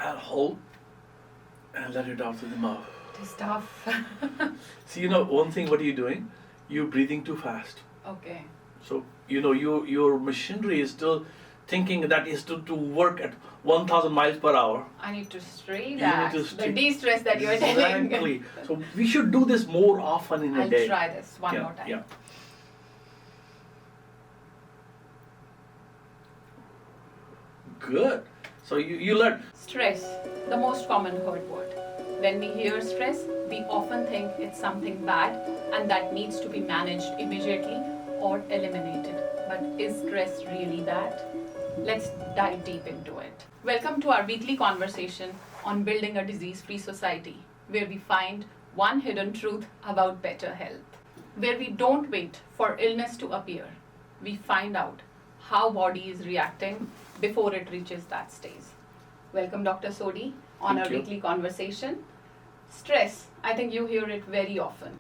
and hold and let it out through the mouth. It's tough. See, one thing, what are you doing? You're breathing too fast. Okay. So, your machinery is still thinking that is to work at 1,000 miles per hour. I need to You relax. need to The de-stress that you're telling. Exactly. So we should do this more often in a day. I'll try this one more time. Yeah. Good. So you learn. Stress, the most common heard word. When we hear stress, we often think it's something bad and that needs to be managed immediately or eliminated. But is stress really bad? Let's dive deep into it. Welcome to our weekly conversation on building a disease-free society, where we find one hidden truth about better health. Where we don't wait for illness to appear, we find out how body is reacting before it reaches that stage. Welcome, Dr. Sodhi, on our weekly conversation. Stress, I think you hear it very often.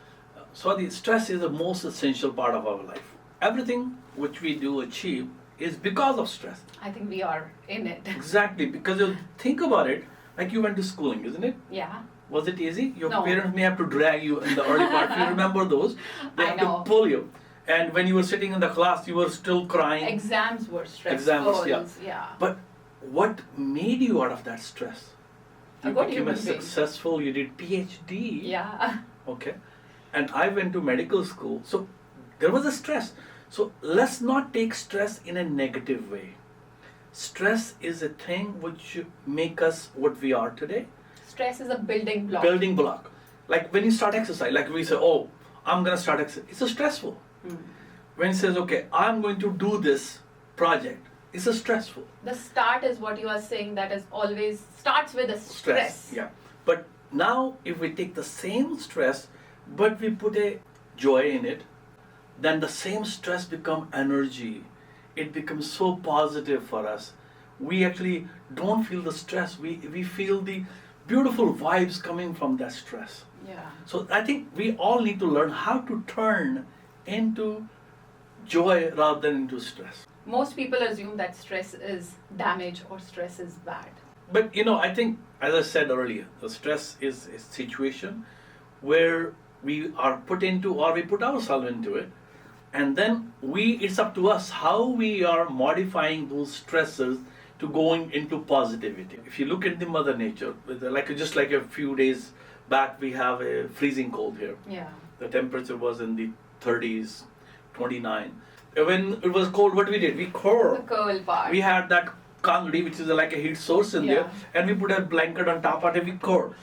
Swati, stress is the most essential part of our life. Everything which we do achieve is because of stress. I think we are in it. Exactly, because you think about it, like you went to schooling, isn't it? Yeah. Was it easy? Your No. parents may have to drag you in the early part. You remember those? They have to pull you. And when you were sitting in the class, you were still crying. Exams were stressful. Exams, yeah. But what made you out of that stress? You became a successful, you did PhD. Yeah. Okay. And I went to medical school. So there was a stress. So let's not take stress in a negative way. Stress is a thing which make us what we are today. Stress is a building block. Building block. Like when you start exercise, like we say, oh, I'm going to start exercise. It's a stressful. When it says, okay, I'm going to do this project, it's a stressful. The start is what you are saying, that is always starts with a stress. Yeah. But now if we take the same stress, but we put a joy in it, then the same stress become energy. It becomes so positive for us. We actually don't feel the stress. We feel the beautiful vibes coming from that stress. Yeah. So I think we all need to learn how to turn into joy rather than into stress. Most people assume that stress is damage or stress is bad. But I think, as I said earlier, the stress is a situation where we are put into, or we put ourselves into it, and then it's up to us how we are modifying those stresses to going into positivity. If you look at the Mother Nature, just like a few days back, we have a freezing cold here. Yeah. The temperature was in the 30s, 29. When it was cold, what we did? We curled. The curl part. We had that kangdi, which is like a heat source in there, and we put a blanket on top of it, we curled.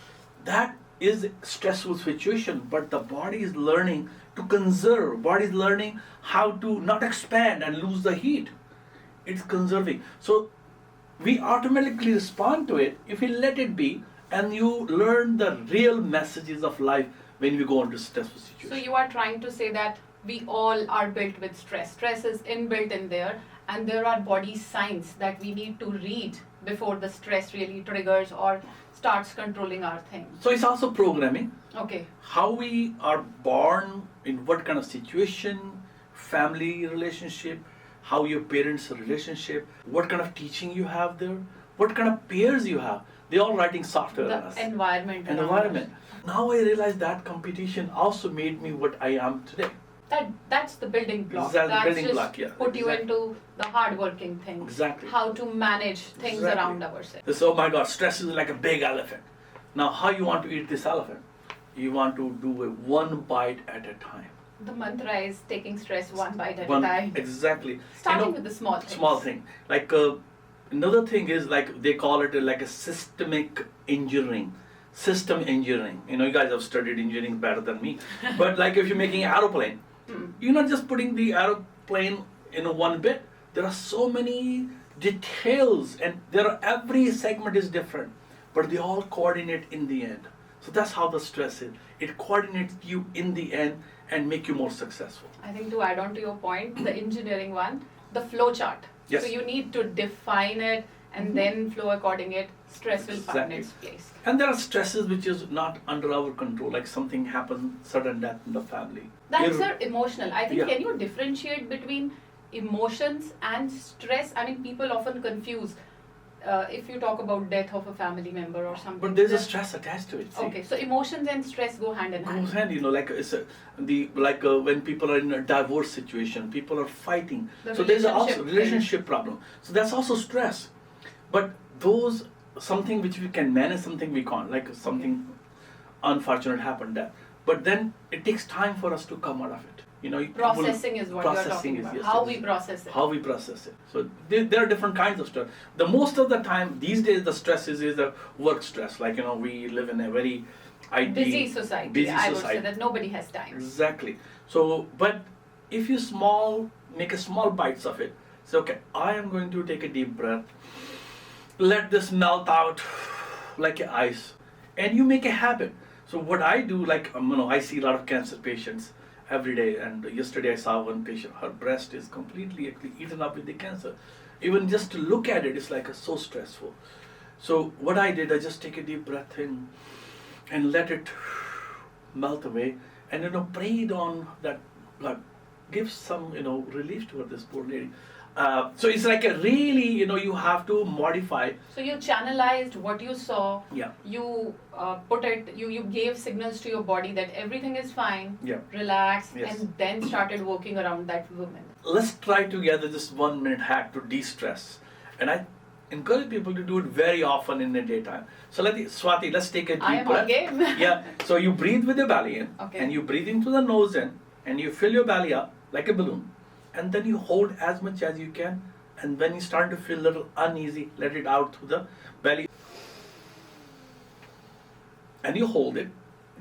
That is a stressful situation, but the body is learning to conserve. Body is learning how to not expand and lose the heat. It's conserving. So we automatically respond to it if we let it be, and you learn the real messages of life when we go into stressful situations. So you are trying to say that we all are built with stress. Stress is inbuilt in there, and there are body signs that we need to read before the stress really triggers or starts controlling our things. So it's also programming. Okay. How we are born, in what kind of situation, family relationship, how your parents' relationship, what kind of teaching you have there, what kind of peers you have. They're all writing software on us. The environment. Environment. Now I realize that competition also made me what I am today. That's the building block. That's the building just block, yeah. Put you into the hard-working things. Exactly. How to manage things around ourselves. So, oh my God, stress is like a big elephant. Now, how you want to eat this elephant? You want to do it one bite at a time. The mantra is taking stress one bite at a time. Exactly. Starting with the small things. Small thing. Like another thing is like they call it like a systemic engineering. System engineering. You guys have studied engineering better than me. But like if you're making an aeroplane, you're not just putting the aeroplane in one bit. There are so many details, and every segment is different, but they all coordinate in the end. So that's how the stress is. It coordinates you in the end and make you more successful. I think to add on to your point, the engineering one, the flow chart. Yes. So you need to define it and then flow according it. Stress will find its place. And there are stresses which is not under our control, like something happens, sudden death in the family. That's emotional. I think, can you differentiate between emotions and stress? I mean, people often confuse if you talk about death of a family member or something. But there's a then- stress attached to it. See? Okay, so emotions and stress go hand in hand. Goes hand, like it's when people are in a divorce situation, people are fighting. The So there's also relationship thing. relationship problem. So that's also stress. But those something which we can manage, something we can't. Like something unfortunate happened there. But then it takes time for us to come out of it. Processing is what you're processing talking is, about. yes, How yes. we process it. How we process it. So there are different kinds of stress. The most of the time these days the stress is the work stress. Like we live in a very IT, Busy society. busy I would say society. that nobody has time. Exactly. So, but if you make a small bites of it. So, okay, I am going to take a deep breath. Let this melt out like ice, and you make a habit. So, what I do, I see a lot of cancer patients every day, and yesterday I saw one patient. Her breast is completely actually eaten up with the cancer. Even just to look at it is so stressful. So, what I did, I just take a deep breath in and let it melt away, and prayed on that God gives some relief to this poor lady. So it's like a really you have to modify. So you channelized what you saw. Yeah. You put it. You gave signals to your body that everything is fine. Yeah. Relax, Yes. and then started working around that woman. Let's try together this 1 minute hack to de-stress, and I encourage people to do it very often in the daytime. So Swati, let's take a deep I am breath. on game. Yeah. So you breathe with your belly in, Okay. and you breathe into the nose in, and you fill your belly up like a balloon, and then you hold as much as you can, and when you start to feel a little uneasy, let it out through the belly, and you hold it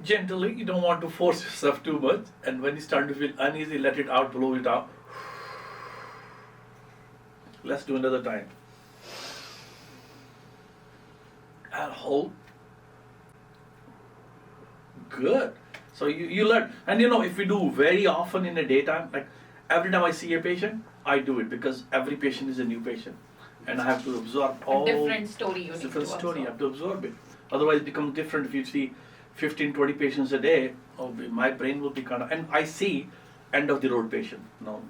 gently. You don't want to force yourself too much, and when you start to feel uneasy, let it out, blow it out. Let's do another time. And hold. Good. So you learn. And if we do very often in the daytime, like every time I see a patient, I do it because every patient is a new patient. And I have to absorb all different story you need different to story. You absorb. have to absorb it. Otherwise it becomes different if you see 15, 20 patients a day. My brain will be and I see end of the road patient.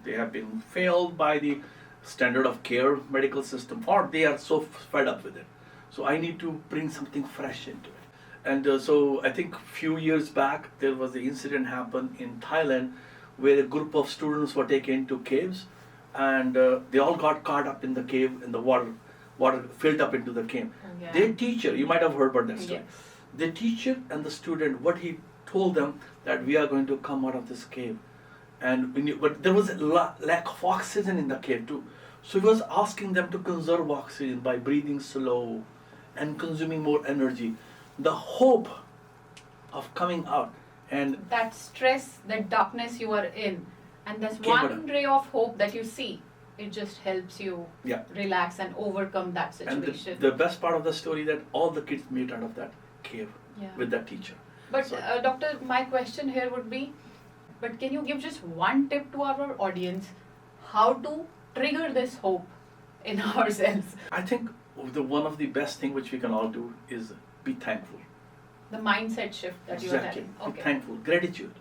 They have been failed by the standard of care medical system, or they are so fed up with it. So I need to bring something fresh into it. And so I think few years back there was the incident happened in Thailand where a group of students were taken to caves, and they all got caught up in the cave, and the water filled up into the cave. Yeah. Their teacher, you might have heard about that story. Yes. The teacher and the student, what he told them that we are going to come out of this cave, and but there was a lack of oxygen in the cave too. So he was asking them to conserve oxygen by breathing slow and consuming more energy. The hope of coming out, and That stress, that darkness you are in, and there's Came out one of- ray of hope that you see. It just helps you yeah. relax and overcome that And situation. the best part of the story that all the kids made out of that cave Yeah. with that teacher. But So- doctor, my question here would be, but can you give just one tip to our audience how to trigger this hope in ourselves? I think one of the best thing which we can all do is be thankful. The mindset shift that you are Exactly. telling. Be thankful. Gratitude.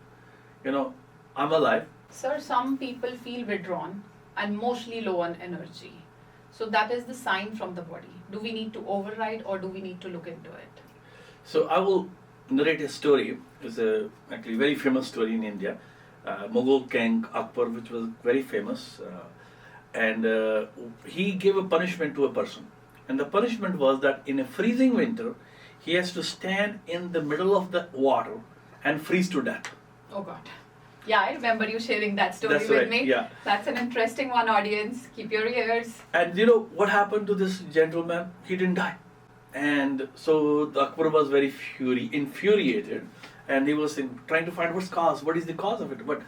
I'm alive. Sir, some people feel withdrawn and mostly low on energy. So that is the sign from the body. Do we need to override or do we need to look into it? So I will narrate a story. It's actually very famous story in India. Mughal king Akbar, which was very famous, and he gave a punishment to a person. And the punishment was that in a freezing winter, he has to stand in the middle of the water and freeze to death. Oh God. Yeah, I remember you sharing that story That's with right, me. yeah. That's an interesting one, audience. Keep your ears. And what happened to this gentleman? He didn't die. And so the Akbar was very infuriated, and he was trying to find what is the cause of it. But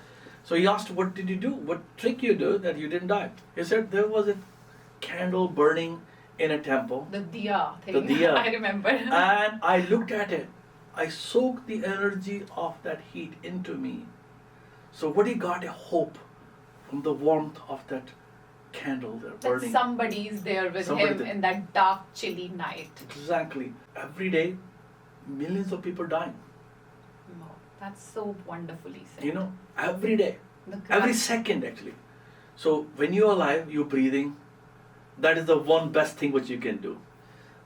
so he asked, what did you do? What trick you do that you didn't die? He said there was a candle burning in a temple, The diya thing. The diya. I remember. and I looked at it. I soaked the energy of that heat into me. So what he got a hope from the warmth of that candle there That burning. somebody is there with Somebody him there. in that dark, chilly night. Exactly. Every day, millions of people dying. Wow, that's so wonderfully said. Every day. The Every grass- second actually. So when you're alive, you're breathing. That is the one best thing which you can do.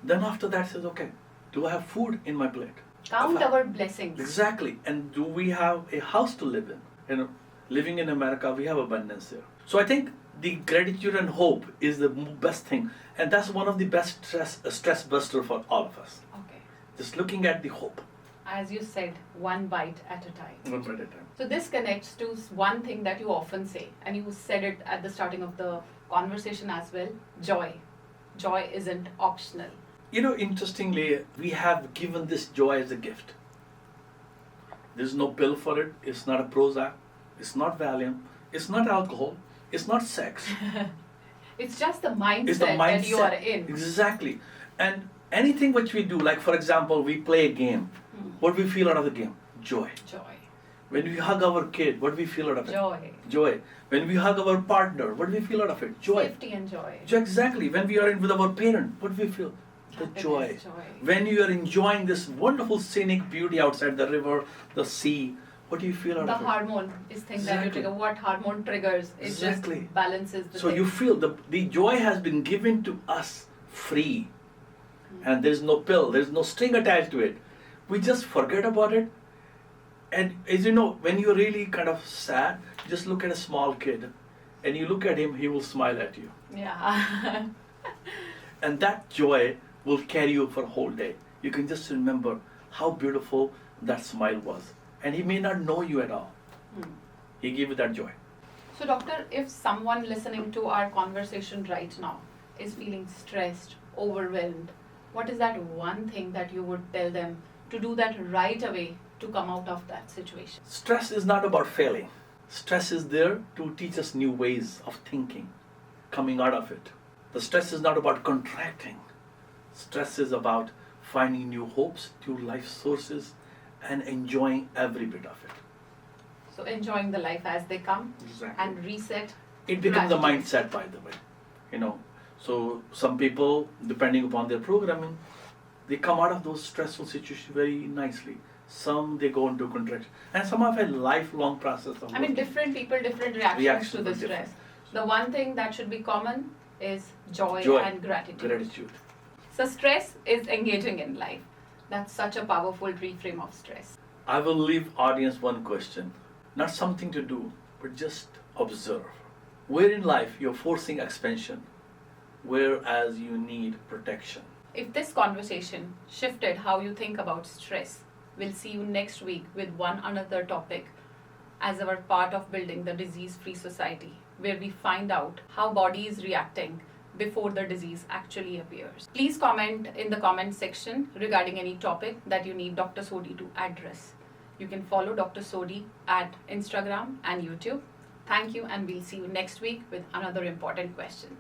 Then after that says, okay, do I have food in my plate? Count our blessings. Exactly. And do we have a house to live in? You know, living in America, we have abundance here. So I think the gratitude and hope is the best thing. And that's one of the best stress buster for all of us. Okay. Just looking at the hope. As you said, one bite at a time. One bite at a time. So this connects to one thing that you often say, and you said it at the starting of the conversation as well, joy. Joy isn't optional. You know, interestingly, we have given this joy as a gift. There's no pill for it. It's not a Prozac. It's not Valium. It's not alcohol. It's not sex. It's just the mindset, It's the mindset that you are in. Exactly. And anything which we do, like for example, we play a game. What do we feel out of the game? Joy. Joy. When we hug our kid, what do we feel out of it? Joy. Joy. When we hug our partner, what do we feel out of it? Joy. Safety and joy. Exactly. When we are in with our parent, what do we feel? The Happiness, joy. joy. When you are enjoying this wonderful scenic beauty outside, the river, the sea, what do you feel out The of it? hormone is thing that you Exactly. trigger. What hormone triggers? It Exactly. just balances the So thing. you feel the joy has been given to us free. And there's no pill, there's no string attached to it. We just forget about it. And as you know, when you're really kind of sad, just look at a small kid and you look at him, he will smile at you. Yeah. And that joy will carry you for a whole day. You can just remember how beautiful that smile was. And he may not know you at all. He gave you that joy. So doctor, if someone listening to our conversation right now is feeling stressed, overwhelmed, what is that one thing that you would tell them to do that right away to come out of that situation? Stress is not about failing. Stress is there to teach us new ways of thinking, coming out of it. The stress is not about contracting. Stress is about finding new hopes, new life sources, and enjoying every bit of it. So enjoying the life as they come Exactly. and reset. It becomes a gratitude. mindset, by the way. You know, so some people, depending upon their programming, they come out of those stressful situations very nicely. Some they go into contraction, and some have a lifelong process of. I mean, working. different people, different reactions Reactions to the are different. stress. The one thing that should be common is joy and gratitude. Gratitude. So stress is engaging in life. That's such a powerful reframe of stress. I will leave audience one question, not something to do, but just observe. Where in life you're forcing expansion, whereas you need protection. If this conversation shifted how you think about stress, we'll see you next week with one another topic as our part of building the disease-free society, where we find out how body is reacting before the disease actually appears. Please comment in the comment section regarding any topic that you need Dr. Sodhi to address. You can follow Dr. Sodhi at Instagram and YouTube. Thank you, and we'll see you next week with another important question.